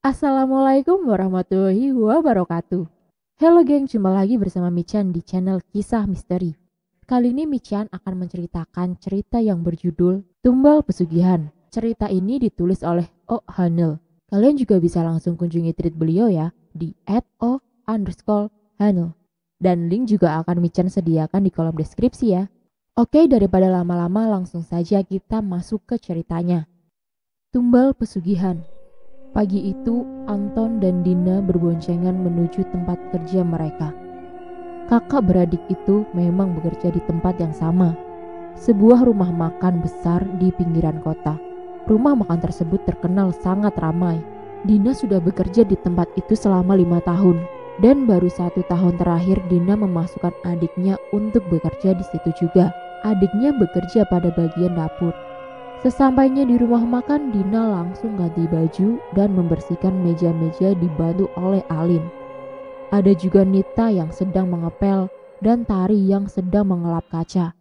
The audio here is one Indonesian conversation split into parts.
Assalamualaikum warahmatullahi wabarakatuh. Halo geng, jumpa lagi bersama Michan di channel Kisah Misteri. Kali ini Michan akan menceritakan cerita yang berjudul Tumbal Pesugihan. Cerita ini ditulis oleh O. Hanel. Kalian juga bisa langsung kunjungi tweet beliau ya di @o_hanel. Dan link juga akan Michan sediakan di kolom deskripsi ya. Oke, daripada lama-lama langsung saja kita masuk ke ceritanya. Tumbal Pesugihan. Pagi itu, Anton dan Dina berboncengan menuju tempat kerja mereka. Kakak beradik itu memang bekerja di tempat yang sama, sebuah rumah makan besar di pinggiran kota. Rumah makan tersebut terkenal sangat ramai. Dina sudah bekerja di tempat itu selama 5 tahun, dan baru 1 tahun terakhir Dina memasukkan adiknya untuk bekerja di situ juga. Adiknya bekerja pada bagian dapur. Sesampainya di rumah makan, Dina langsung ganti baju dan membersihkan meja-meja dibantu oleh Alin. Ada juga Nita yang sedang mengepel dan Tari yang sedang mengelap kaca.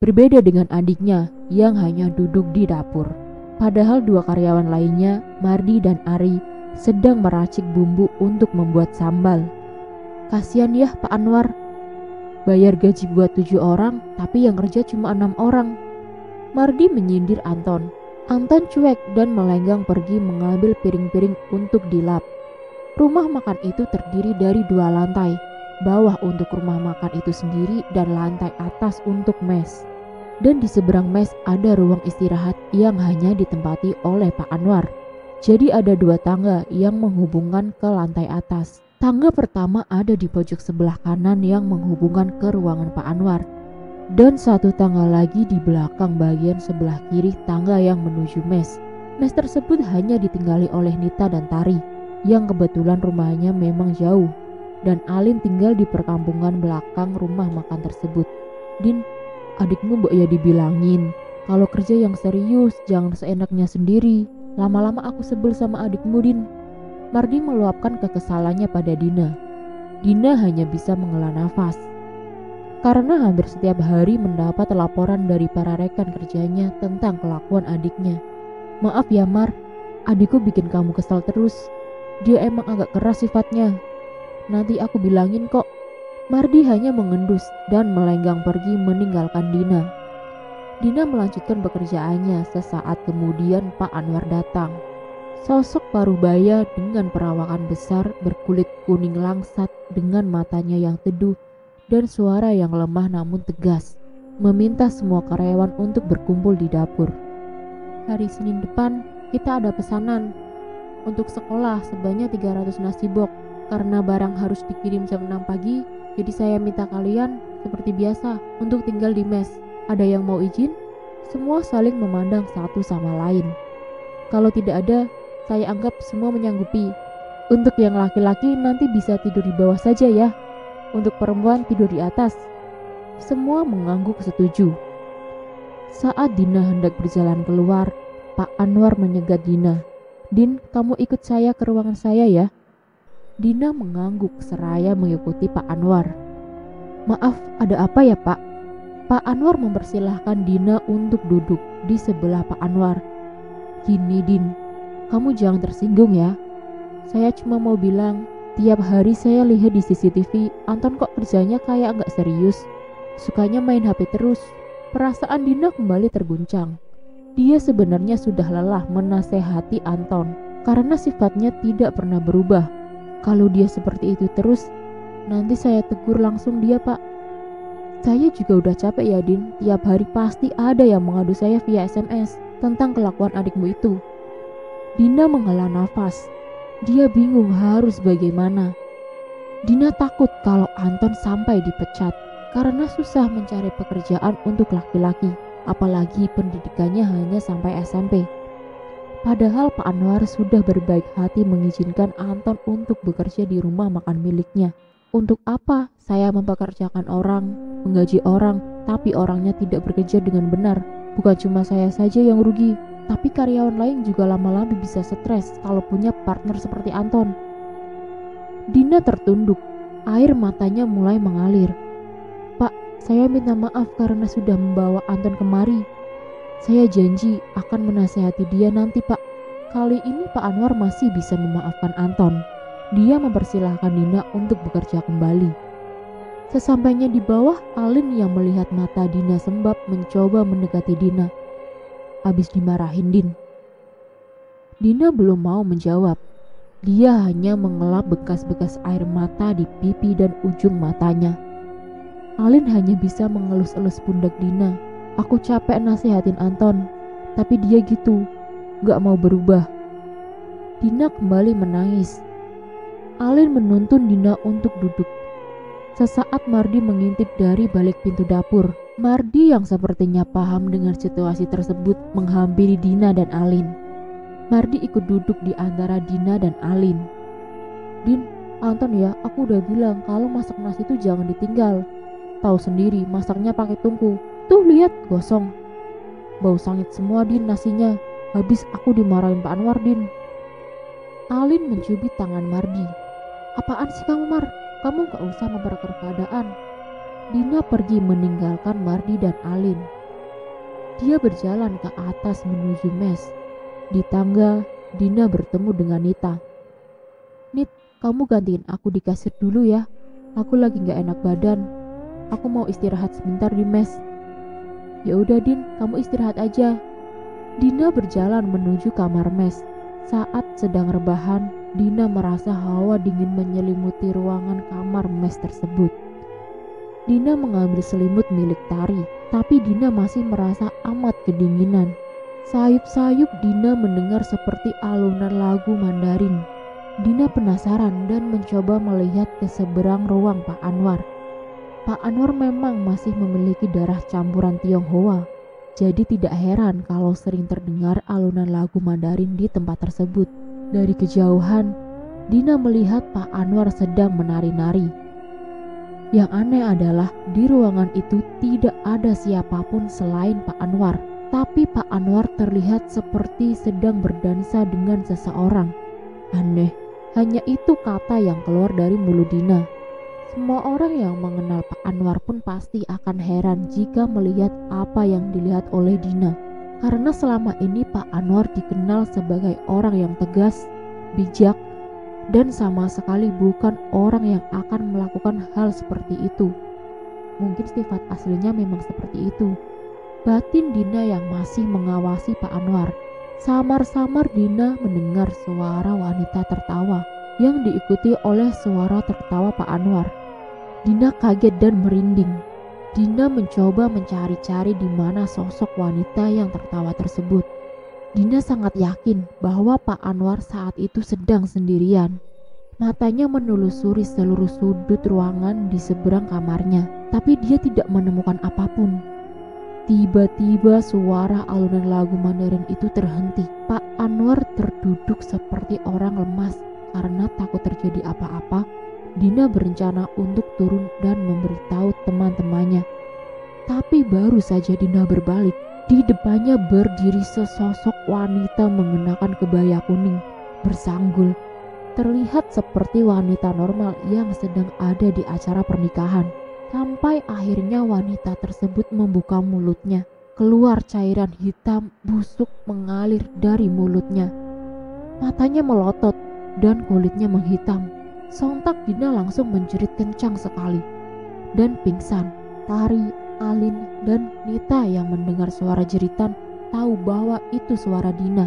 Berbeda dengan adiknya yang hanya duduk di dapur. Padahal dua karyawan lainnya, Mardi dan Ari, sedang meracik bumbu untuk membuat sambal. Kasian ya Pak Anwar, bayar gaji buat 7 orang tapi yang kerja cuma 6 orang. Mardi menyindir Anton. Anton cuek dan melenggang pergi mengambil piring-piring untuk dilap. Rumah makan itu terdiri dari 2 lantai. Bawah untuk rumah makan itu sendiri dan lantai atas untuk mes. Dan di seberang mes ada ruang istirahat yang hanya ditempati oleh Pak Anwar. Jadi ada 2 tangga yang menghubungkan ke lantai atas. Tangga pertama ada di pojok sebelah kanan yang menghubungkan ke ruangan Pak Anwar. Dan 1 tangga lagi di belakang bagian sebelah kiri tangga yang menuju mes. Mes tersebut hanya ditinggali oleh Nita dan Tari, yang kebetulan rumahnya memang jauh. Dan Alin tinggal di perkampungan belakang rumah makan tersebut. Din, adikmu mbok ya dibilangin, kalau kerja yang serius, jangan seenaknya sendiri. Lama-lama aku sebel sama adikmu, Din. Mardi meluapkan kekesalannya pada Dina. Dina hanya bisa menghela nafas. Karena hampir setiap hari mendapat laporan dari para rekan kerjanya tentang kelakuan adiknya. Maaf ya Mar, adikku bikin kamu kesal terus. Dia emang agak keras sifatnya. Nanti aku bilangin kok. Mardi hanya mengendus dan melenggang pergi meninggalkan Dina. Dina melanjutkan pekerjaannya. Sesaat kemudian Pak Anwar datang. Sosok parubaya dengan perawakan besar berkulit kuning langsat dengan matanya yang teduh dan suara yang lemah namun tegas, meminta semua karyawan untuk berkumpul di dapur. Hari Senin depan kita ada pesanan untuk sekolah sebanyak 300 nasi box. Karena barang harus dikirim jam 6 pagi, jadi saya minta kalian seperti biasa untuk tinggal di mes. Ada yang mau izin? Semua saling memandang satu sama lain. Kalau tidak ada, saya anggap semua menyanggupi. Untuk yang laki-laki nanti bisa tidur di bawah saja ya. Untuk perempuan tidur di atas. Semua mengangguk setuju. Saat Dina hendak berjalan keluar, Pak Anwar menyegat Dina. Din, kamu ikut saya ke ruangan saya ya. Dina mengangguk seraya mengikuti Pak Anwar. Maaf, ada apa ya Pak? Pak Anwar mempersilahkan Dina untuk duduk di sebelah Pak Anwar. Gini Din, kamu jangan tersinggung ya. Saya cuma mau bilang, tiap hari saya lihat di CCTV, Anton kok kerjanya kayak nggak serius. Sukanya main HP terus. Perasaan Dina kembali terguncang. Dia sebenarnya sudah lelah menasehati Anton karena sifatnya tidak pernah berubah. Kalau dia seperti itu terus, nanti saya tegur langsung dia Pak. Saya juga udah capek ya Din, tiap hari pasti ada yang mengadu saya via SMS tentang kelakuan adikmu itu. Dina menghela nafas. Dia bingung harus bagaimana. Dina takut kalau Anton sampai dipecat karena susah mencari pekerjaan untuk laki-laki, apalagi pendidikannya hanya sampai SMP. Padahal Pak Anwar sudah berbaik hati mengizinkan Anton untuk bekerja di rumah makan miliknya. Untuk apa saya mempekerjakan orang, menggaji orang, tapi orangnya tidak bekerja dengan benar? Bukan cuma saya saja yang rugi, tapi karyawan lain juga lama-lama bisa stres kalau punya partner seperti Anton. Dina tertunduk, air matanya mulai mengalir. Pak, saya minta maaf karena sudah membawa Anton kemari. Saya janji akan menasehati dia nanti Pak. Kali ini Pak Anwar masih bisa memaafkan Anton. Dia mempersilahkan Dina untuk bekerja kembali. Sesampainya di bawah, Alin yang melihat mata Dina sembab mencoba mendekati Dina. Habis dimarahin Din. Dina belum mau menjawab. Dia hanya mengelap bekas-bekas air mata di pipi dan ujung matanya. Alin hanya bisa mengelus-elus pundak Dina. Aku capek nasihatin Anton, tapi dia gitu, gak mau berubah. Dina kembali menangis. Alin menuntun Dina untuk duduk. Sesaat Mardi mengintip dari balik pintu dapur. Mardi yang sepertinya paham dengan situasi tersebut menghampiri Dina dan Alin. Mardi ikut duduk di antara Dina dan Alin. Din, Anton ya, aku udah bilang kalau masak nasi itu jangan ditinggal. Tahu sendiri masaknya pakai tungku. Tuh lihat, gosong. Bau sangit semua Din nasinya. Habis aku dimarahin Pak Anwar Din. Alin mencubit tangan Mardi. Apaan sih kamu Mar? Kamu gak usah memperkeruh keadaan. Dina pergi meninggalkan Mardi dan Alin. Dia berjalan ke atas menuju mes. Di tangga, Dina bertemu dengan Nita. Nit, kamu gantiin aku di kasir dulu ya. Aku lagi gak enak badan. Aku mau istirahat sebentar di mes. Ya udah Din, kamu istirahat aja. Dina berjalan menuju kamar mes. Saat sedang rebahan, Dina merasa hawa dingin menyelimuti ruangan kamar mes tersebut. Dina mengambil selimut milik Tari, tapi Dina masih merasa amat kedinginan. Sayup-sayup Dina mendengar seperti alunan lagu Mandarin. Dina penasaran dan mencoba melihat ke seberang ruang Pak Anwar. Pak Anwar memang masih memiliki darah campuran Tionghoa. Jadi tidak heran kalau sering terdengar alunan lagu Mandarin di tempat tersebut. Dari kejauhan, Dina melihat Pak Anwar sedang menari-nari. Yang aneh adalah di ruangan itu tidak ada siapapun selain Pak Anwar. Tapi Pak Anwar terlihat seperti sedang berdansa dengan seseorang. Aneh, hanya itu kata yang keluar dari mulut Dina. Semua orang yang mengenal Pak Anwar pun pasti akan heran jika melihat apa yang dilihat oleh Dina. Karena selama ini Pak Anwar dikenal sebagai orang yang tegas, bijak, dan sama sekali bukan orang yang akan melakukan hal seperti itu. Mungkin sifat aslinya memang seperti itu. Batin Dina yang masih mengawasi Pak Anwar. Samar-samar Dina mendengar suara wanita tertawa yang diikuti oleh suara tertawa Pak Anwar. Dina kaget dan merinding. Dina mencoba mencari-cari di mana sosok wanita yang tertawa tersebut. Dina sangat yakin bahwa Pak Anwar saat itu sedang sendirian. Matanya menelusuri seluruh sudut ruangan di seberang kamarnya, tapi dia tidak menemukan apapun. Tiba-tiba suara alunan lagu Mandarin itu terhenti. Pak Anwar terduduk seperti orang lemas karena takut terjadi apa-apa. Dina berencana untuk turun dan memberitahu teman-temannya. Tapi baru saja Dina berbalik, di depannya berdiri sesosok wanita mengenakan kebaya kuning, bersanggul. Terlihat seperti wanita normal yang sedang ada di acara pernikahan. Sampai akhirnya wanita tersebut membuka mulutnya. Keluar cairan hitam busuk mengalir dari mulutnya. Matanya melotot dan kulitnya menghitam. Sontak Dina langsung menjerit kencang sekali dan pingsan. Tari, Alin, dan Nita yang mendengar suara jeritan tahu bahwa itu suara Dina.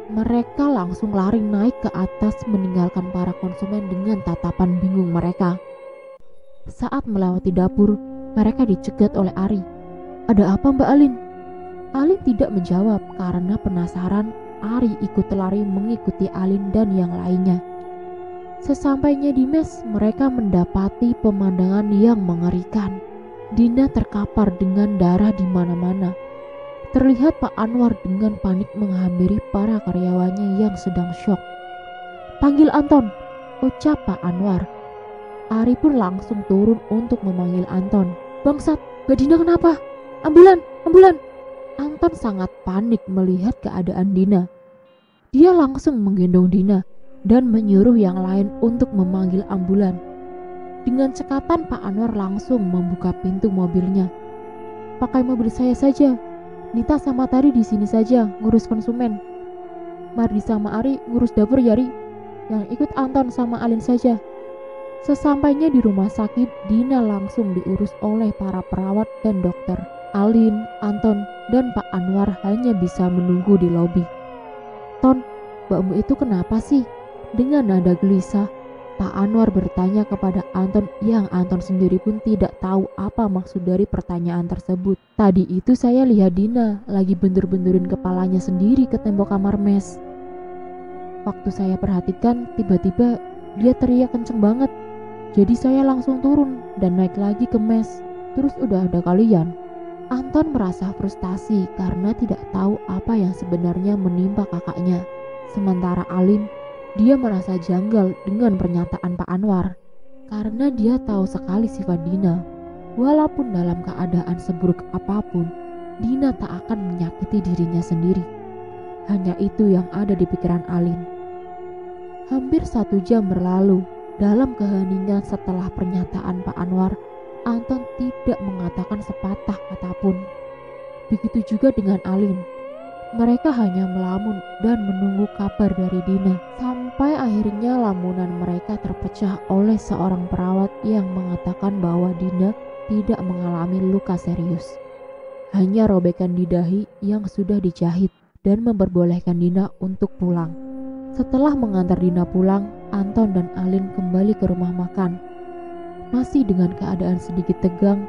Mereka langsung lari naik ke atas meninggalkan para konsumen dengan tatapan bingung mereka. Saat melewati dapur, mereka dicegat oleh Ari. Ada apa Mbak Alin? Alin tidak menjawab karena penasaran. Ari ikut lari mengikuti Alin dan yang lainnya. Sesampainya di mes, mereka mendapati pemandangan yang mengerikan. Dina terkapar dengan darah di mana-mana. Terlihat Pak Anwar dengan panik menghampiri para karyawannya yang sedang syok. Panggil Anton, ucap Pak Anwar. Ari pun langsung turun untuk memanggil Anton. Bangsat, Mbak Dina kenapa? Ambulan, ambulan. Anton sangat panik melihat keadaan Dina. Dia langsung menggendong Dina dan menyuruh yang lain untuk memanggil ambulan. Dengan cekatan Pak Anwar langsung membuka pintu mobilnya. Pakai mobil saya saja. Nita sama Tari di sini saja ngurus konsumen. Mardi sama Ari ngurus dapur ya, Ri. Yang ikut Anton sama Alin saja. Sesampainya di rumah sakit, Dina langsung diurus oleh para perawat dan dokter. Alin, Anton, dan Pak Anwar hanya bisa menunggu di lobi. "Ton, mbakmu itu kenapa sih?" Dengan nada gelisah, Pak Anwar bertanya kepada Anton yang Anton sendiri pun tidak tahu apa maksud dari pertanyaan tersebut. "Tadi itu saya lihat Dina lagi bentur-benturin kepalanya sendiri ke tembok kamar mes. Waktu saya perhatikan, tiba-tiba dia teriak kenceng banget. Jadi saya langsung turun dan naik lagi ke mes. Terus udah ada kalian." Anton merasa frustasi karena tidak tahu apa yang sebenarnya menimpa kakaknya. Sementara Alin, dia merasa janggal dengan pernyataan Pak Anwar karena dia tahu sekali sifat Dina. Walaupun dalam keadaan seburuk apapun, Dina tak akan menyakiti dirinya sendiri. Hanya itu yang ada di pikiran Alin. Hampir 1 jam berlalu. Dalam keheningan setelah pernyataan Pak Anwar, Anton tidak mengatakan sepatah kata pun. Begitu juga dengan Alin. Mereka hanya melamun dan menunggu kabar dari Dina. Sampai akhirnya lamunan mereka terpecah oleh seorang perawat yang mengatakan bahwa Dina tidak mengalami luka serius. Hanya robekan di dahi yang sudah dijahit dan memperbolehkan Dina untuk pulang. Setelah mengantar Dina pulang, Anton dan Alin kembali ke rumah makan. Masih dengan keadaan sedikit tegang,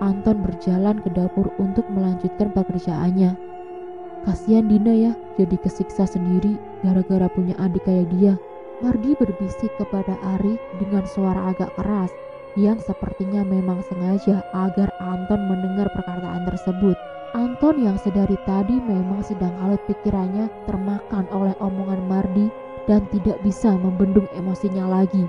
Anton berjalan ke dapur untuk melanjutkan pekerjaannya. Kasihan Dina ya, jadi kesiksa sendiri gara-gara punya adik kayak dia. Mardi berbisik kepada Ari dengan suara agak keras yang sepertinya memang sengaja agar Anton mendengar perkataan tersebut. Anton yang sedari tadi memang sedang halut pikirannya termakan oleh omongan Mardi dan tidak bisa membendung emosinya lagi.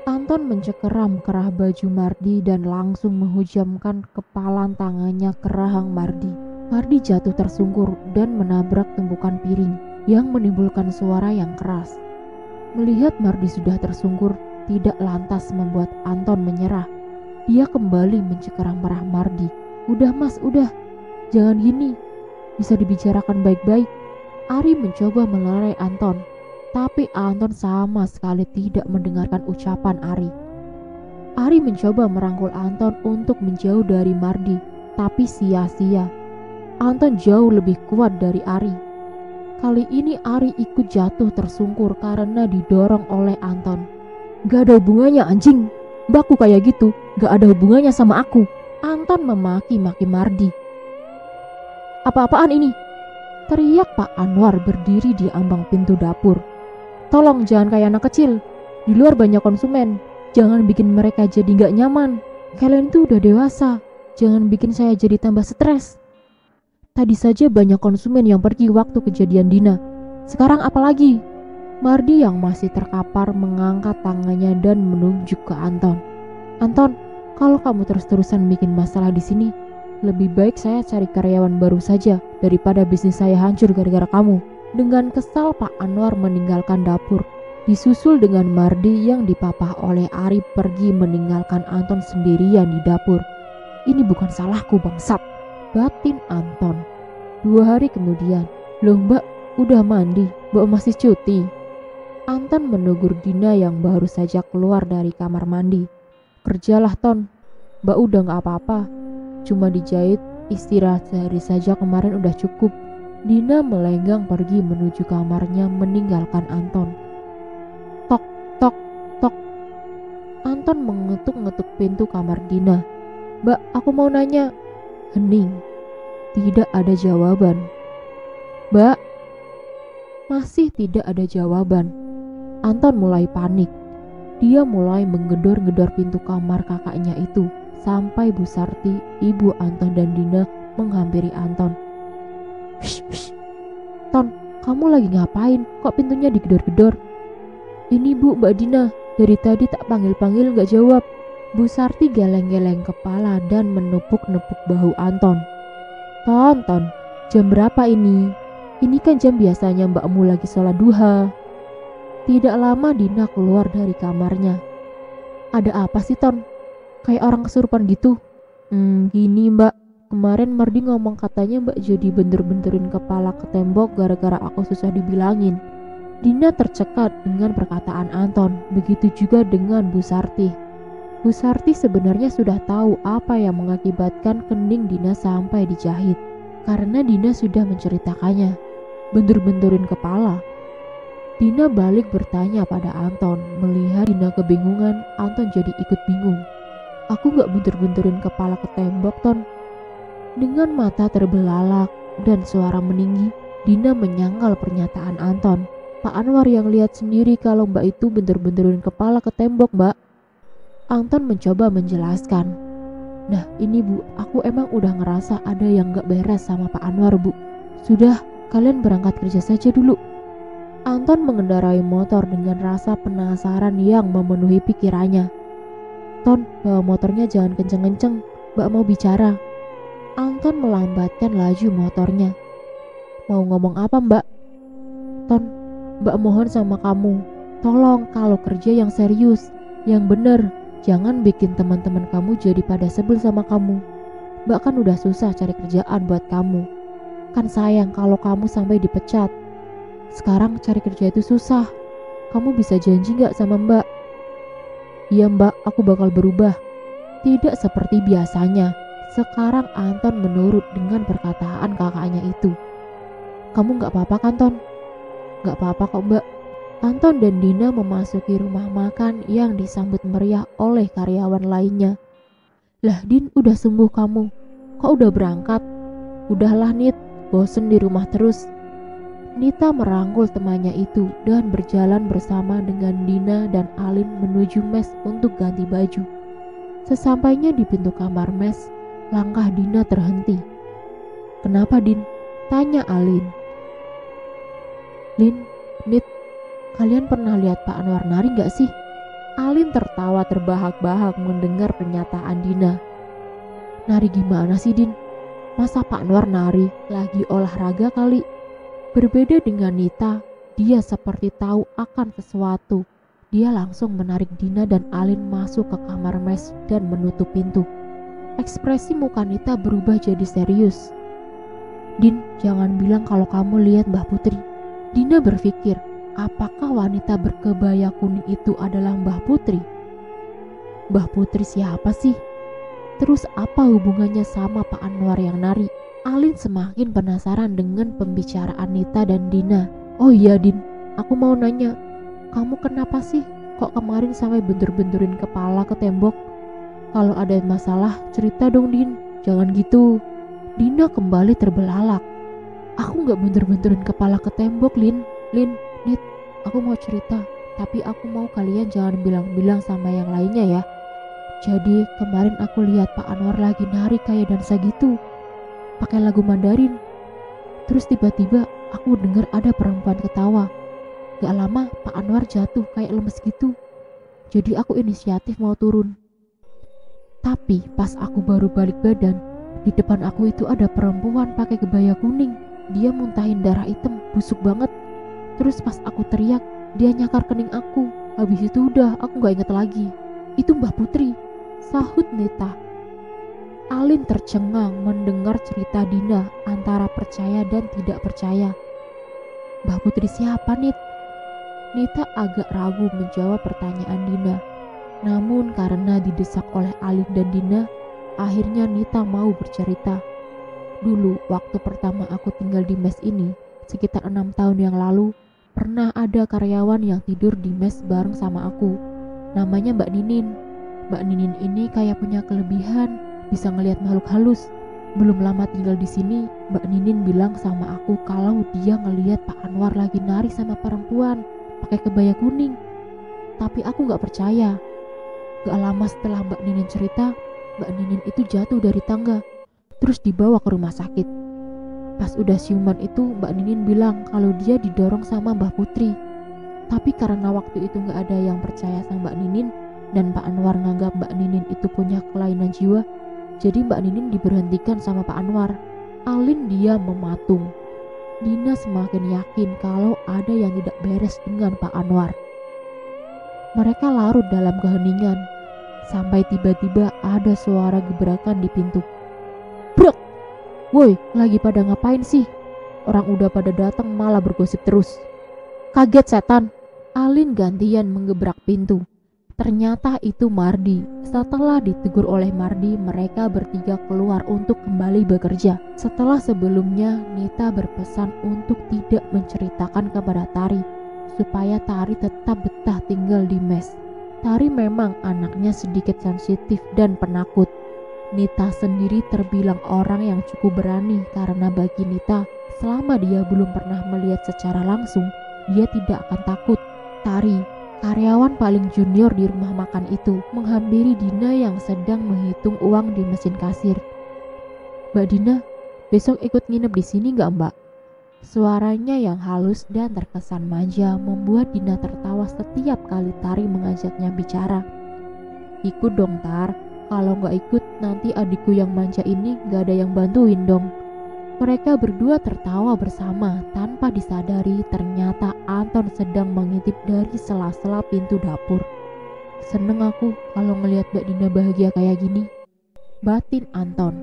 Anton mencekeram kerah baju Mardi dan langsung menghujamkan kepalan tangannya ke rahang Mardi. Mardi jatuh tersungkur dan menabrak tumpukan piring yang menimbulkan suara yang keras. Melihat Mardi sudah tersungkur, tidak lantas membuat Anton menyerah. Dia kembali mencekeram kerah Mardi. "Udah mas, udah. Jangan gini. Bisa dibicarakan baik-baik." Ari mencoba melerai Anton. Tapi Anton sama sekali tidak mendengarkan ucapan Ari. Ari mencoba merangkul Anton untuk menjauh dari Mardi, tapi sia-sia. Anton jauh lebih kuat dari Ari. Kali ini Ari ikut jatuh tersungkur karena didorong oleh Anton. "Gak ada hubungannya anjing, mbakku kayak gitu, gak ada hubungannya sama aku." Anton memaki-maki Mardi. "Apa-apaan ini?" teriak Pak Anwar berdiri di ambang pintu dapur. "Tolong jangan kayak anak kecil. Di luar banyak konsumen. Jangan bikin mereka jadi gak nyaman. Kalian tuh udah dewasa. Jangan bikin saya jadi tambah stres. Tadi saja banyak konsumen yang pergi waktu kejadian Dina. Sekarang apalagi?" Mardi yang masih terkapar mengangkat tangannya dan menunjuk ke Anton. "Anton, kalau kamu terus-terusan bikin masalah di sini, lebih baik saya cari karyawan baru saja daripada bisnis saya hancur gara-gara kamu." Dengan kesal Pak Anwar meninggalkan dapur, disusul dengan Mardi yang dipapah oleh Ari pergi meninggalkan Anton sendirian di dapur. "Ini bukan salahku bangsat," batin Anton. 2 hari kemudian, "Loh mbak, udah mandi? Mbak masih cuti?" Anton menegur Dina yang baru saja keluar dari kamar mandi. "Kerjalah Ton, mbak udah gak apa-apa. Cuma dijahit, istirahat sehari saja kemarin udah cukup." Dina melenggang pergi menuju kamarnya meninggalkan Anton. Tok, tok, tok. Anton mengetuk-ngetuk pintu kamar Dina. "Mbak, aku mau nanya." Hening. Tidak ada jawaban. "Mbak." Masih tidak ada jawaban. Anton mulai panik. Dia mulai menggedor-gedor pintu kamar kakaknya itu sampai Bu Sarti, ibu Anton dan Dina menghampiri Anton. "Shh, Ton, kamu lagi ngapain? Kok pintunya digedor-gedor?" "Ini Bu, Mbak Dina. Dari tadi tak panggil-panggil gak jawab." Bu Sarti geleng-geleng kepala dan menepuk-nepuk bahu Anton. Ton, jam berapa ini? Ini kan jam biasanya mbakmu lagi sholat duha." Tidak lama Dina keluar dari kamarnya. "Ada apa sih Ton? Kayak orang kesurupan gitu." Gini mbak, kemarin Mardi ngomong katanya Mbak jadi bentur-benturin kepala ke tembok gara-gara aku susah dibilangin. Dina tercekat dengan perkataan Anton, begitu juga dengan Bu Sarti. Bu Sarti sebenarnya sudah tahu apa yang mengakibatkan kening Dina sampai dijahit, karena Dina sudah menceritakannya. Bentur-benturin kepala. Dina balik bertanya pada Anton. Melihat Dina kebingungan, Anton jadi ikut bingung. Aku gak bentur-benturin kepala ke tembok, Ton. Dengan mata terbelalak dan suara meninggi, Dina menyangkal pernyataan Anton. Pak Anwar yang lihat sendiri kalau Mbak itu bentur-benturin kepala ke tembok, Mbak. Anton mencoba menjelaskan. Nah ini Bu, aku emang udah ngerasa ada yang gak beres sama Pak Anwar, Bu. Sudah, kalian berangkat kerja saja dulu. Anton mengendarai motor dengan rasa penasaran yang memenuhi pikirannya. Ton, bawa motornya jangan kenceng-kenceng, Mbak mau bicara. Anton melambatkan laju motornya. Mau ngomong apa, Mbak? Ton, Mbak mohon sama kamu, tolong kalau kerja yang serius, yang bener. Jangan bikin teman-teman kamu jadi pada sebel sama kamu. Mbak kan udah susah cari kerjaan buat kamu. Kan sayang kalau kamu sampai dipecat. Sekarang cari kerja itu susah. Kamu bisa janji gak sama Mbak? Iya Mbak, aku bakal berubah. Tidak seperti biasanya. Sekarang Anton menurut dengan perkataan kakaknya itu. Kamu gak apa-apa kan Ton? Gak apa-apa kok Mbak. Anton dan Dina memasuki rumah makan yang disambut meriah oleh karyawan lainnya. Lah Din, udah sembuh kamu? Kok udah berangkat? Udahlah Nit, bosen di rumah terus. Nita merangkul temannya itu dan berjalan bersama dengan Dina dan Alin menuju mes untuk ganti baju. Sesampainya di pintu kamar mes, langkah Dina terhenti. Kenapa Din? Tanya Alin. Lin, Nit, kalian pernah lihat Pak Anwar nari gak sih? Alin tertawa terbahak-bahak mendengar pernyataan Dina. Nari gimana sih Din? Masa Pak Anwar nari? Lagi olahraga kali. Berbeda dengan Nita, dia seperti tahu akan sesuatu. Dia langsung menarik Dina dan Alin masuk ke kamar mes dan menutup pintu. Ekspresi muka Nita berubah jadi serius. Din, jangan bilang kalau kamu lihat Mbah Putri. Dina berpikir, apakah wanita berkebaya kuning itu adalah Mbah Putri? Mbah Putri siapa sih? Terus apa hubungannya sama Pak Anwar yang nari? Alin semakin penasaran dengan pembicaraan Nita dan Dina. Oh iya Din, aku mau nanya, kamu kenapa sih kok kemarin sampai bentur-benturin kepala ke tembok? Kalau ada masalah cerita dong Din, jangan gitu. Dina kembali terbelalak. Aku gak bentur-benturin kepala ke tembok Lin, Nit, aku mau cerita, tapi aku mau kalian jangan bilang-bilang sama yang lainnya ya. Jadi kemarin aku lihat Pak Anwar lagi nari kayak dansa gitu, pakai lagu Mandarin. Terus tiba-tiba aku dengar ada perempuan ketawa. Gak lama Pak Anwar jatuh kayak lemes gitu. Jadi aku inisiatif mau turun. Tapi pas aku baru balik badan, di depan aku itu ada perempuan pakai kebaya kuning. Dia muntahin darah hitam, busuk banget. Terus pas aku teriak, dia nyakar kening aku. Habis itu udah, aku gak inget lagi. Itu Mbah Putri, sahut Nita. Alin tercengang mendengar cerita Dina antara percaya dan tidak percaya. Mbah Putri siapa Nit? Nita agak ragu menjawab pertanyaan Dina. Namun karena didesak oleh Alin dan Dina, akhirnya Nita mau bercerita. Dulu waktu pertama aku tinggal di mes ini, sekitar 6 tahun yang lalu, pernah ada karyawan yang tidur di mes bareng sama aku. Namanya Mbak Ninin. Mbak Ninin ini kayak punya kelebihan, bisa ngelihat makhluk halus. Belum lama tinggal di sini, Mbak Ninin bilang sama aku kalau dia ngelihat Pak Anwar lagi nari sama perempuan pakai kebaya kuning. Tapi aku gak percaya. Gak lama setelah Mbak Ninin cerita, Mbak Ninin itu jatuh dari tangga, terus dibawa ke rumah sakit. Pas udah siuman itu Mbak Ninin bilang kalau dia didorong sama Mbah Putri. Tapi karena waktu itu gak ada yang percaya sama Mbak Ninin, dan Pak Anwar nganggap Mbak Ninin itu punya kelainan jiwa, jadi Mbak Ninin diberhentikan sama Pak Anwar. Alin diam mematung. Dina semakin yakin kalau ada yang tidak beres dengan Pak Anwar. Mereka larut dalam keheningan, sampai tiba-tiba ada suara gebrakan di pintu. Brek! Woi, lagi pada ngapain sih? Orang udah pada datang malah bergosip terus. Kaget setan. Alin gantian menggebrak pintu. Ternyata itu Mardi. Setelah ditegur oleh Mardi, mereka bertiga keluar untuk kembali bekerja. Setelah sebelumnya Nita berpesan untuk tidak menceritakan kepada Tari, supaya Tari tetap betah tinggal di mes. Tari memang anaknya sedikit sensitif dan penakut. Nita sendiri terbilang orang yang cukup berani karena bagi Nita, selama dia belum pernah melihat secara langsung, dia tidak akan takut. Tari, karyawan paling junior di rumah makan itu, menghampiri Dina yang sedang menghitung uang di mesin kasir. Mbak Dina, besok ikut nginep di sini nggak Mbak? Suaranya yang halus dan terkesan manja membuat Dina tertawa setiap kali Tari mengajaknya bicara. Ikut dong Tar, kalau nggak ikut nanti adikku yang manja ini nggak ada yang bantuin dong. Mereka berdua tertawa bersama tanpa disadari ternyata Anton sedang mengintip dari sela-sela pintu dapur. Seneng aku kalau ngelihat Mbak Dina bahagia kayak gini, batin Anton.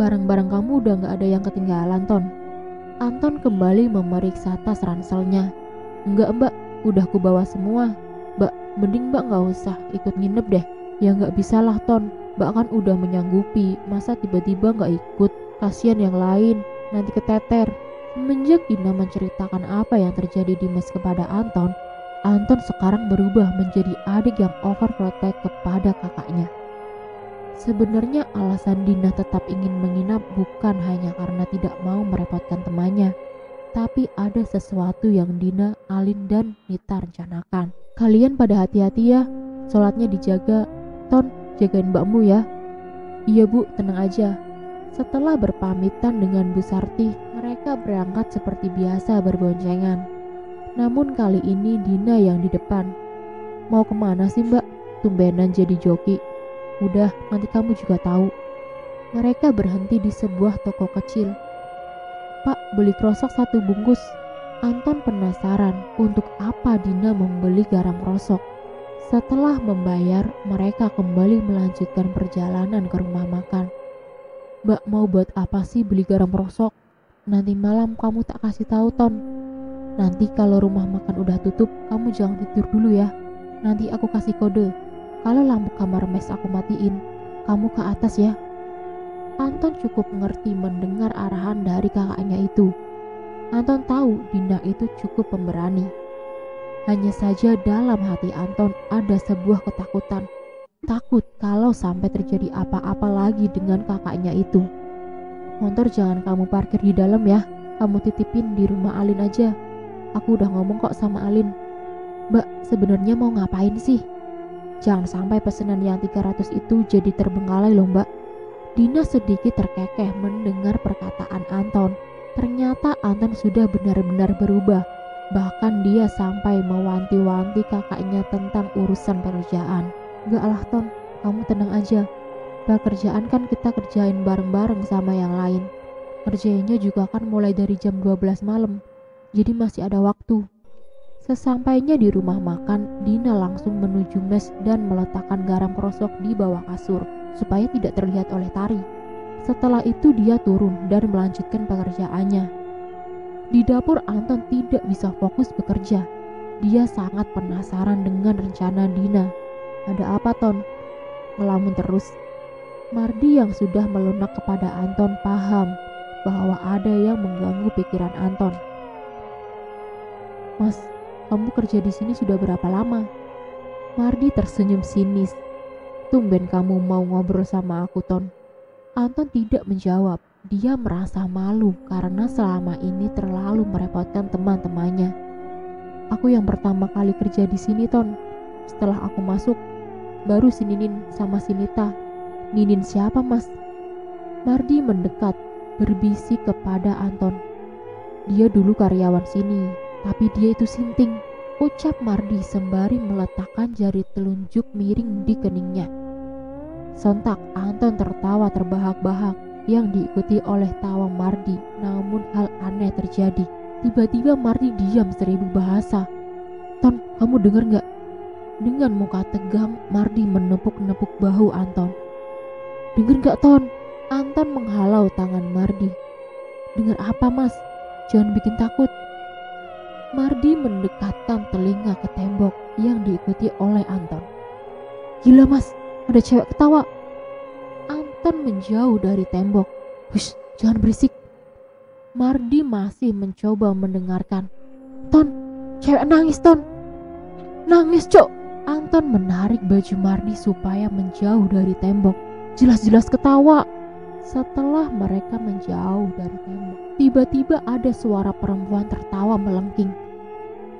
Barang-barang kamu udah nggak ada yang ketinggalan Ton. Anton kembali memeriksa tas ranselnya. Enggak Mbak, udah ku bawa semua. Mbak, mending Mbak nggak usah ikut nginep deh. Ya nggak bisa lah Ton, Mbak kan udah menyanggupi, masa tiba-tiba nggak ikut, kasihan yang lain, nanti keteter. Semenjak Dina menceritakan apa yang terjadi di mes kepada Anton, Anton sekarang berubah menjadi adik yang overprotect kepada kakaknya. Sebenarnya alasan Dina tetap ingin menginap bukan hanya karena tidak mau merepotkan temannya, tapi ada sesuatu yang Dina, Alin, dan Nita rencanakan. Kalian pada hati-hati ya, sholatnya dijaga. Ton, jagain mbakmu ya. Iya bu, tenang aja. Setelah berpamitan dengan Bu Sarti, mereka berangkat seperti biasa berboncengan. Namun kali ini Dina yang di depan. Mau kemana sih mbak? Tumbenan jadi joki. Udah, nanti kamu juga tahu. Mereka berhenti di sebuah toko kecil. Pak, beli krosok 1 bungkus. Anton penasaran untuk apa Dina membeli garam krosok. Setelah membayar, mereka kembali melanjutkan perjalanan ke rumah makan. Mbak mau buat apa sih beli garam krosok? Nanti malam kamu tak kasih tahu Ton. Nanti kalau rumah makan udah tutup, kamu jangan tidur dulu ya. Nanti aku kasih kode. Kalau lampu kamar mes aku matiin, kamu ke atas ya. Anton cukup mengerti mendengar arahan dari kakaknya itu. Anton tahu Dina itu cukup pemberani. Hanya saja dalam hati Anton ada sebuah ketakutan. Takut kalau sampai terjadi apa-apa lagi dengan kakaknya itu. Motor jangan kamu parkir di dalam ya. Kamu titipin di rumah Alin aja. Aku udah ngomong kok sama Alin. Mbak, sebenarnya mau ngapain sih? Jangan sampai pesanan yang 300 itu jadi terbengkalai loh mbak. Dina sedikit terkekeh mendengar perkataan Anton. Ternyata Anton sudah benar-benar berubah. Bahkan dia sampai mewanti-wanti kakaknya tentang urusan pekerjaan. Enggak lah Ton, kamu tenang aja. Pekerjaan kan kita kerjain bareng-bareng sama yang lain. Kerjainnya juga kan mulai dari jam 12 malam. Jadi masih ada waktu. Sesampainya di rumah makan, Dina langsung menuju mes dan meletakkan garam krosok di bawah kasur supaya tidak terlihat oleh Tari. Setelah itu dia turun dan melanjutkan pekerjaannya. Di dapur Anton tidak bisa fokus bekerja. Dia sangat penasaran dengan rencana Dina. Ada apa Ton? Ngelamun terus. Mardi yang sudah melunak kepada Anton paham bahwa ada yang mengganggu pikiran Anton. Mas, kamu kerja di sini sudah berapa lama? Mardi tersenyum sinis. Tumben kamu mau ngobrol sama aku Ton. Anton tidak menjawab. Dia merasa malu karena selama ini terlalu merepotkan teman-temannya. Aku yang pertama kali kerja di sini Ton. Setelah aku masuk, baru si Ninin sama si Nita. Ninin siapa mas? Mardi mendekat, berbisik kepada Anton. Dia dulu karyawan sini, tapi dia itu sinting, ucap Mardi sembari meletakkan jari telunjuk miring di keningnya. Sontak Anton tertawa terbahak-bahak yang diikuti oleh tawa Mardi. Namun hal aneh terjadi. Tiba-tiba Mardi diam 1000 bahasa. Ton, kamu dengar gak? Dengan muka tegang, Mardi menepuk-nepuk bahu Anton. Dengar gak Ton? Anton menghalau tangan Mardi. "Dengar apa, Mas? Jangan bikin takut." Mardi mendekatkan telinga ke tembok yang diikuti oleh Anton. "Gila, Mas, ada cewek ketawa." Anton menjauh dari tembok. "Hush, jangan berisik." Mardi masih mencoba mendengarkan. "Ton, cewek nangis, Ton. Nangis, Cok." Anton menarik baju Mardi supaya menjauh dari tembok. "Jelas-jelas ketawa." Setelah mereka menjauh dari tembok, tiba-tiba ada suara perempuan tertawa melengking.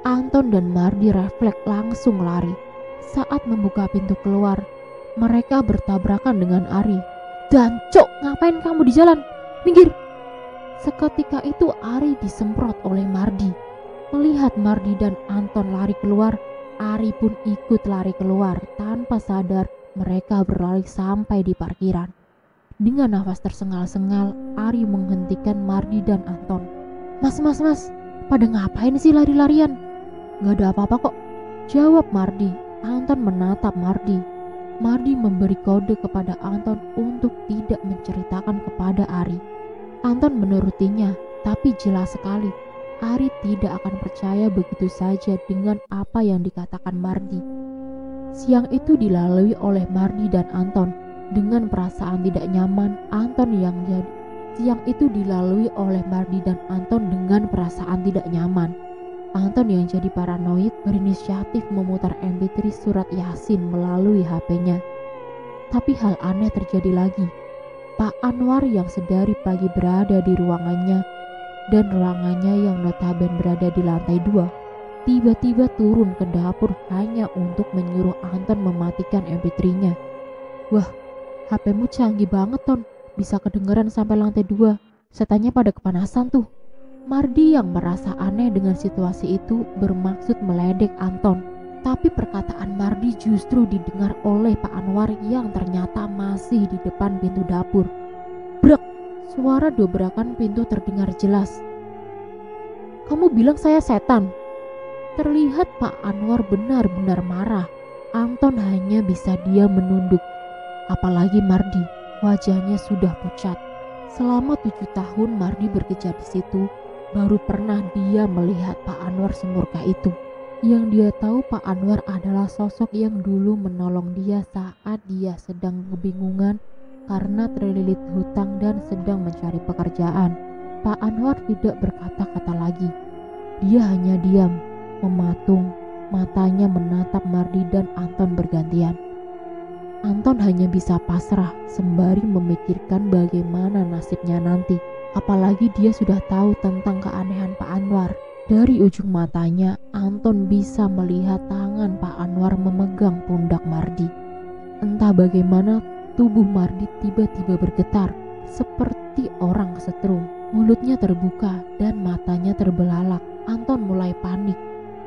Anton dan Mardi refleks langsung lari. Saat membuka pintu keluar, mereka bertabrakan dengan Ari. "Dan Cok, ngapain kamu di jalan? Minggir!" Seketika itu Ari disemprot oleh Mardi. Melihat Mardi dan Anton lari keluar, Ari pun ikut lari keluar. Tanpa sadar, mereka berlari sampai di parkiran. Dengan nafas tersengal-sengal, Ari menghentikan Mardi dan Anton. Mas, pada ngapain sih lari-larian?" "Gak ada apa-apa kok," jawab Mardi. Anton menatap Mardi. Mardi memberi kode kepada Anton untuk tidak menceritakan kepada Ari. Anton menurutinya, tapi jelas sekali Ari tidak akan percaya begitu saja dengan apa yang dikatakan Mardi. Siang itu dilalui oleh Mardi dan Anton dengan perasaan tidak nyaman. Siang itu dilalui oleh Mardi dan Anton dengan perasaan tidak nyaman. Anton yang jadi paranoid berinisiatif memutar MP3 surat Yasin melalui HP-nya. Tapi hal aneh terjadi lagi. Pak Anwar yang sedari pagi berada di ruangannya dan ruangannya yang notaben berada di lantai 2, tiba-tiba turun ke dapur hanya untuk menyuruh Anton mematikan MP3-nya. "Wah, HP-mu canggih banget, Ton. Bisa kedengeran sampai lantai 2. Setannya pada kepanasan tuh." Mardi yang merasa aneh dengan situasi itu bermaksud meledek Anton. Tapi perkataan Mardi justru didengar oleh Pak Anwar yang ternyata masih di depan pintu dapur. Brak! Suara dobrakan pintu terdengar jelas. "Kamu bilang saya setan?" Terlihat Pak Anwar benar-benar marah. Anton hanya bisa diam menunduk. Apalagi Mardi, wajahnya sudah pucat. Selama 7 tahun Mardi bekerja di situ, baru pernah dia melihat Pak Anwar semurka itu. Yang dia tahu, Pak Anwar adalah sosok yang dulu menolong dia saat dia sedang kebingungan karena terlilit hutang dan sedang mencari pekerjaan. Pak Anwar tidak berkata-kata lagi. Dia hanya diam, mematung, matanya menatap Mardi dan Anton bergantian. Anton hanya bisa pasrah sembari memikirkan bagaimana nasibnya nanti. Apalagi dia sudah tahu tentang keanehan Pak Anwar. Dari ujung matanya, Anton bisa melihat tangan Pak Anwar memegang pundak Mardi. Entah bagaimana tubuh Mardi tiba-tiba bergetar seperti orang kesetrum. Mulutnya terbuka dan matanya terbelalak. Anton mulai panik.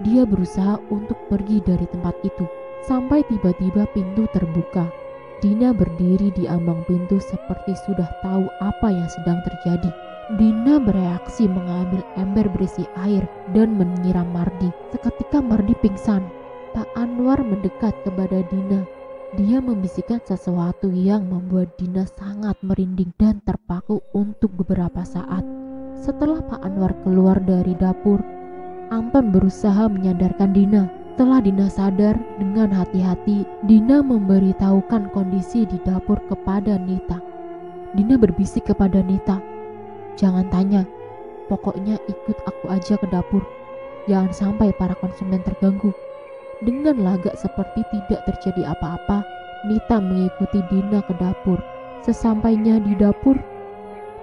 Dia berusaha untuk pergi dari tempat itu. Sampai tiba-tiba pintu terbuka. Dina berdiri di ambang pintu seperti sudah tahu apa yang sedang terjadi. Dina bereaksi mengambil ember berisi air dan menyiram Mardi. Seketika Mardi pingsan. Pak Anwar mendekat kepada Dina. Dia membisikkan sesuatu yang membuat Dina sangat merinding dan terpaku untuk beberapa saat. Setelah Pak Anwar keluar dari dapur, Anton berusaha menyadarkan Dina. Setelah Dina sadar, dengan hati-hati Dina memberitahukan kondisi di dapur kepada Nita. Dina berbisik kepada Nita, "Jangan tanya, pokoknya ikut aku aja ke dapur. Jangan sampai para konsumen terganggu." Dengan lagak seperti tidak terjadi apa-apa, Nita mengikuti Dina ke dapur. Sesampainya di dapur,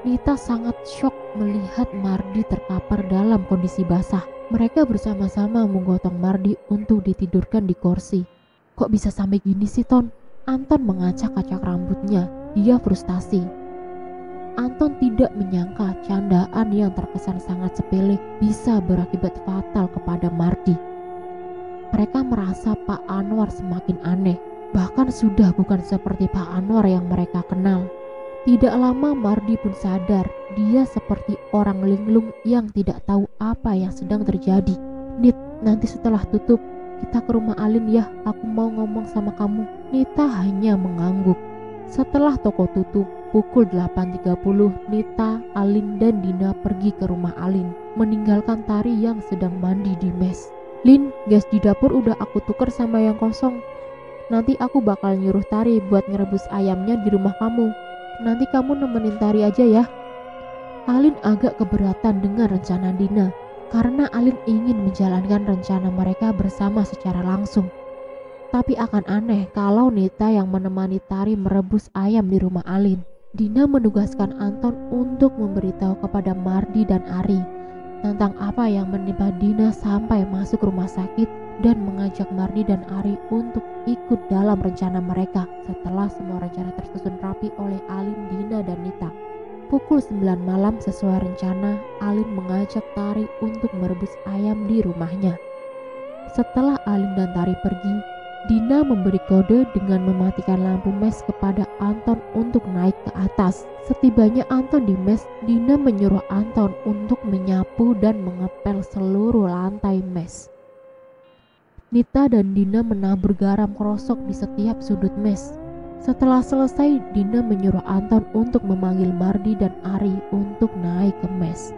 Nita sangat syok melihat Mardi terkapar dalam kondisi basah. Mereka bersama-sama menggotong Mardi untuk ditidurkan di kursi. "Kok bisa sampai gini sih, Ton?" Anton mengacak-acak rambutnya. Dia frustasi. Anton tidak menyangka candaan yang terkesan sangat sepele bisa berakibat fatal kepada Mardi. Mereka merasa Pak Anwar semakin aneh. Bahkan sudah bukan seperti Pak Anwar yang mereka kenal. Tidak lama Mardi pun sadar dia seperti orang linglung yang tidak tahu apa yang sedang terjadi. "Nit, nanti setelah tutup kita ke rumah Alin ya, aku mau ngomong sama kamu." Nita hanya mengangguk. Setelah toko tutup, Pukul 8.30, Nita, Alin, dan Dina pergi ke rumah Alin, meninggalkan Tari yang sedang mandi di mes. Lin, gas di dapur udah aku tuker sama yang kosong. Nanti aku bakal nyuruh Tari buat ngerebus ayamnya di rumah kamu. Nanti kamu nemenin Tari aja ya. Alin agak keberatan dengan rencana Dina, karena Alin ingin menjalankan rencana mereka bersama secara langsung. Tapi akan aneh kalau Nita yang menemani Tari merebus ayam di rumah Alin. Dina menugaskan Anton untuk memberitahu kepada Mardi dan Ari tentang apa yang menimpa Dina sampai masuk rumah sakit dan mengajak Mardi dan Ari untuk ikut dalam rencana mereka setelah semua rencana tersusun rapi oleh Alin, Dina, dan Nita. Pukul 9 malam sesuai rencana, Alin mengajak Tari untuk merebus ayam di rumahnya. Setelah Alin dan Tari pergi, Dina memberi kode dengan mematikan lampu mes kepada Anton untuk naik ke atas. Setibanya Anton di mes, Dina menyuruh Anton untuk menyapu dan mengepel seluruh lantai mes. Nita dan Dina menabur garam krosok di setiap sudut mes. Setelah selesai, Dina menyuruh Anton untuk memanggil Mardi dan Ari untuk naik ke mes.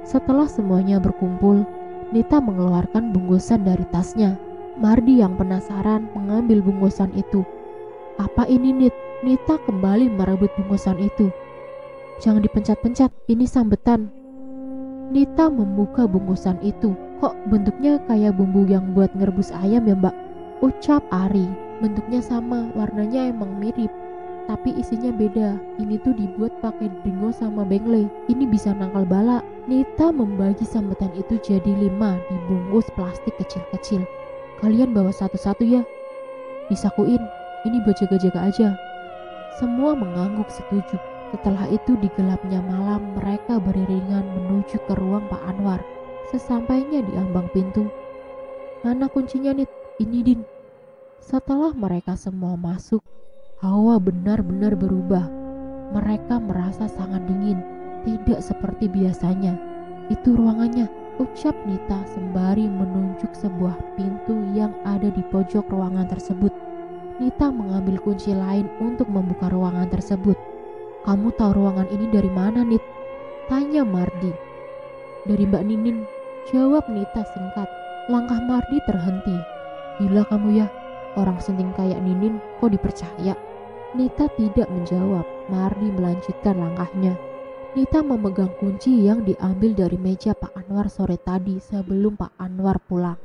Setelah semuanya berkumpul, Nita mengeluarkan bungkusan dari tasnya. Mardi yang penasaran mengambil bungkusan itu. Apa ini, Nit? Nita kembali merebut bungkusan itu. Jangan dipencet-pencet, ini sambetan. Nita membuka bungkusan itu. Kok bentuknya kayak bumbu yang buat ngerebus ayam ya, Mbak? Ucap Ari. Bentuknya sama, warnanya emang mirip, tapi isinya beda. Ini tuh dibuat pakai dingo sama bengle. Ini bisa nangkal bala. Nita membagi sambetan itu jadi 5 dibungkus plastik kecil-kecil. Kalian bawa satu-satu ya. Disakuin, ini buat jaga-jaga aja. Semua mengangguk setuju. Setelah itu di gelapnya malam mereka beriringan menuju ke ruang Pak Anwar. Sesampainya di ambang pintu, mana kuncinya, Nit? Ini, Din. Setelah mereka semua masuk, hawa benar-benar berubah. Mereka merasa sangat dingin, tidak seperti biasanya. Itu ruangannya, ucap Nita sembari menunjuk sebuah pintu yang ada di pojok ruangan tersebut. Nita mengambil kunci lain untuk membuka ruangan tersebut. Kamu tahu ruangan ini dari mana, Nit? Tanya Mardi. Dari Mbak Ninin, jawab Nita singkat. Langkah Mardi terhenti. Gila kamu ya, orang senting kayak Ninin kok dipercaya? Nita tidak menjawab. Mardi melanjutkan langkahnya. Nita memegang kunci yang diambil dari meja Pak Anwar sore tadi sebelum Pak Anwar pulang.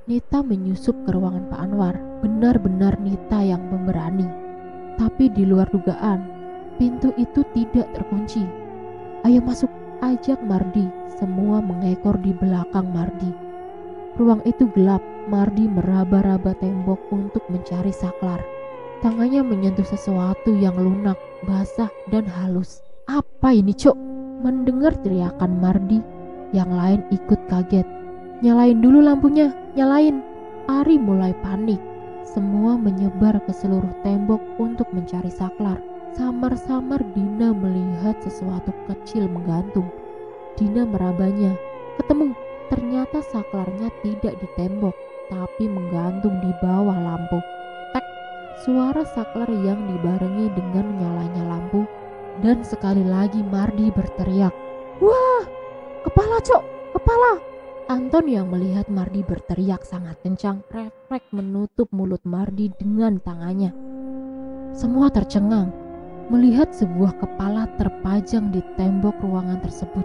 Nita menyusup ke ruangan Pak Anwar. Benar-benar Nita yang pemberani. Tapi di luar dugaan, pintu itu tidak terkunci. Ayo masuk, ajak Mardi. Semua mengekor di belakang Mardi. Ruang itu gelap. Mardi meraba-raba tembok untuk mencari saklar. Tangannya menyentuh sesuatu yang lunak, basah, dan halus. Apa ini, Cok? Mendengar teriakan Mardi, yang lain ikut kaget. Nyalain dulu lampunya, nyalain. Ari mulai panik. Semua menyebar ke seluruh tembok untuk mencari saklar. Samar-samar Dina melihat sesuatu kecil menggantung. Dina merabanya. Ketemu. Ternyata saklarnya tidak di tembok, tapi menggantung di bawah lampu. Tek. Suara saklar yang dibarengi dengan nyalanya lampu. Dan sekali lagi Mardi berteriak, "Wah, kepala, Cok, kepala!" Anton yang melihat Mardi berteriak sangat kencang, refleks menutup mulut Mardi dengan tangannya. Semua tercengang melihat sebuah kepala terpajang di tembok ruangan tersebut.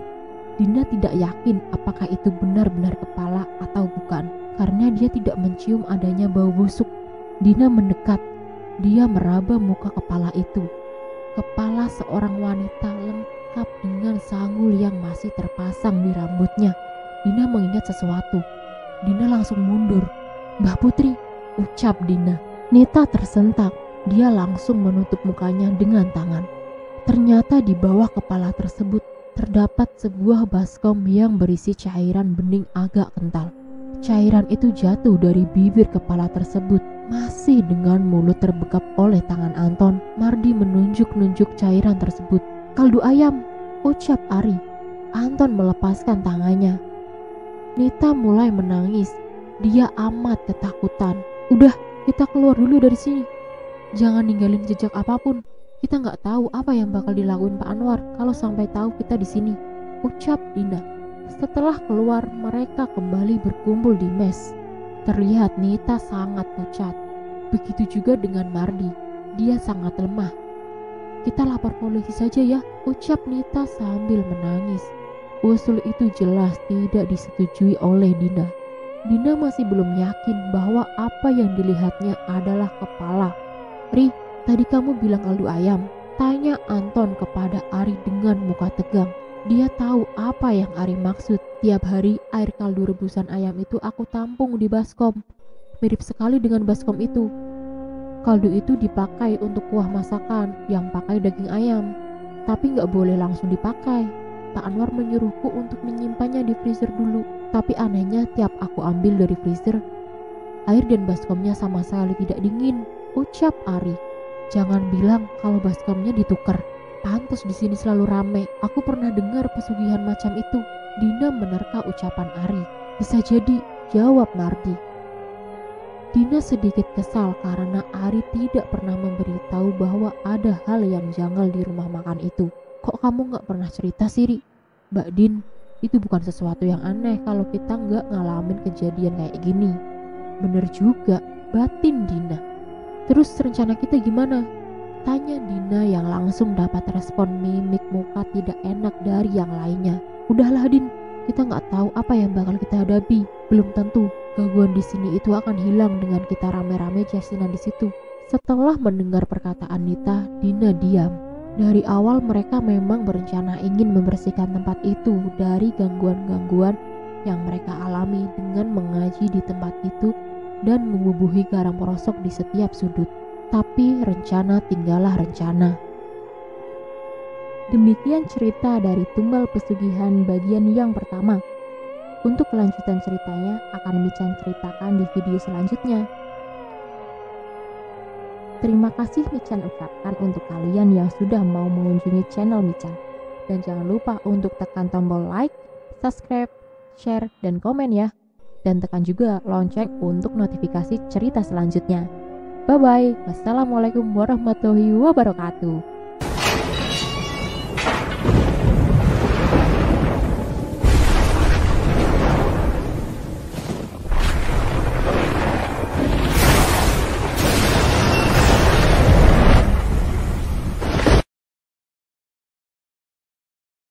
Dina tidak yakin apakah itu benar-benar kepala atau bukan, karena dia tidak mencium adanya bau busuk. Dina mendekat, dia meraba muka kepala itu. Kepala seorang wanita lengkap dengan sanggul yang masih terpasang di rambutnya. Dina mengingat sesuatu. Dina langsung mundur. "Mbah Putri," ucap Dina. Nita tersentak. Dia langsung menutup mukanya dengan tangan. Ternyata di bawah kepala tersebut terdapat sebuah baskom yang berisi cairan bening agak kental. Cairan itu jatuh dari bibir kepala tersebut. Masih dengan mulut terbekap oleh tangan Anton, Mardi menunjuk-nunjuk cairan tersebut. "Kaldu ayam," ucap Ari. Anton melepaskan tangannya. Nita mulai menangis. Dia amat ketakutan. "Udah, kita keluar dulu dari sini. Jangan ninggalin jejak apapun. Kita nggak tahu apa yang bakal dilakuin Pak Anwar kalau sampai tahu kita di sini, ucap Dina. Setelah keluar, mereka kembali berkumpul di mes. Terlihat Nita sangat pucat. Begitu juga dengan Mardi. Dia sangat lemah. Kita lapor polisi saja ya, ucap Nita sambil menangis. Usul itu jelas tidak disetujui oleh Dina. Dina masih belum yakin bahwa apa yang dilihatnya adalah kepala. Ri, tadi kamu bilang kaldu ayam? Tanya Anton kepada Ari dengan muka tegang. Dia tahu apa yang Ari maksud. Tiap hari air kaldu rebusan ayam itu aku tampung di baskom. Mirip sekali dengan baskom itu. Kaldu itu dipakai untuk kuah masakan yang pakai daging ayam. Tapi gak boleh langsung dipakai. Pak Anwar menyuruhku untuk menyimpannya di freezer dulu. Tapi anehnya tiap aku ambil dari freezer, air dan baskomnya sama sekali tidak dingin, ucap Ari. Jangan bilang kalau baskomnya ditukar. Pantas di sini selalu rame. Aku pernah dengar pesugihan macam itu. Dina menerka ucapan Ari. Bisa jadi, jawab Mardi. Dina sedikit kesal karena Ari tidak pernah memberitahu bahwa ada hal yang janggal di rumah makan itu. Kok kamu gak pernah cerita sih, Ri? Mbak Din, itu bukan sesuatu yang aneh kalau kita gak ngalamin kejadian kayak gini. Bener juga, batin Dina. Terus rencana kita gimana? Tanya Dina yang langsung dapat respon mimik muka tidak enak dari yang lainnya. Udahlah Din, kita gak tahu apa yang bakal kita hadapi. Belum tentu gangguan di sini itu akan hilang dengan kita rame-rame jasinan di situ. Setelah mendengar perkataan Nita, Dina diam. Dari awal mereka memang berencana ingin membersihkan tempat itu dari gangguan-gangguan yang mereka alami dengan mengaji di tempat itu dan membubuhi garam perosok di setiap sudut. Tapi rencana tinggallah rencana. Demikian cerita dari Tumbal Pesugihan bagian yang pertama. Untuk kelanjutan ceritanya akan Michan ceritakan di video selanjutnya. Terima kasih Michan ucapkan untuk kalian yang sudah mau mengunjungi channel Michan. Dan jangan lupa untuk tekan tombol like, subscribe, share, dan komen ya. Dan tekan juga lonceng untuk notifikasi cerita selanjutnya. Bye-bye. Wassalamualaikum warahmatullahi wabarakatuh.